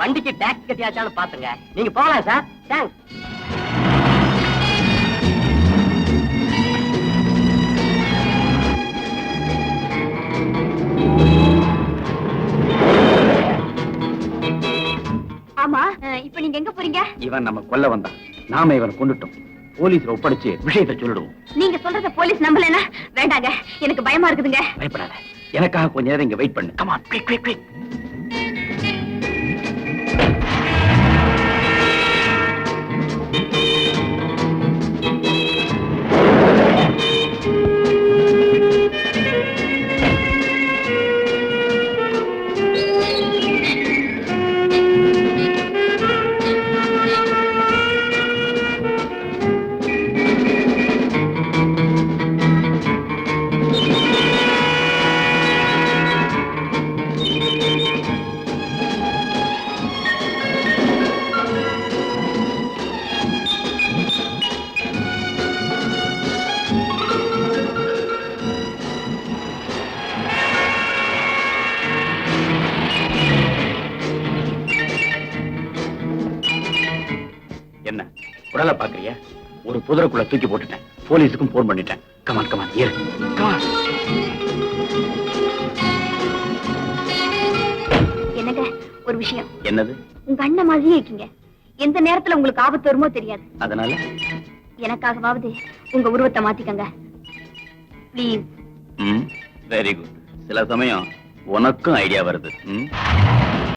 வண்டிக்கு டாக்ஸி கட்டியாச்சான்னு பாத்துங்க. நீங்க போகலாம் சார். தேங்க்ஸ். ஆமா, இப்ப நீங்க எங்க போறீங்க? இவன் நம்ம கொல்ல வந்தான். நாம இவனை கொண்டுட்டோம். போலீஸ்ல ஒப்படைச்சு விஷயத்தை சொல்லிடுவோம். நீங்க சொல்றத போலீஸ் நம்பலனா வேண்டாங்க, எனக்கு பயமா இருக்குதுங்க. பயப்படாத, எனக்காக கொஞ்ச நேரம் இங்க வெயிட் பண்ணு. Come on, quick quick quick. என்ன உடலை பாக்குறியா? ஒரு புதருக்குள்ள தூக்கி போட்டுட்டேன். போலீஸுக்கும் போன் பண்ணிட்டேன். கமான் கமான், ஏறு கமான். என்னங்க ஒரு விஷயம். என்னது? உங்க அண்ணன் மாதிரியே இருக்கீங்க. எந்த நேரத்துல உங்களுக்கு ஆபத்து வருமோ தெரியாது. அதனால எனக்காகவாவது உங்க உருவத்தை மாத்திக்கங்க ப்ளீஸ். Very good. சில சமயம் உனக்கும் ஐடியா வருது.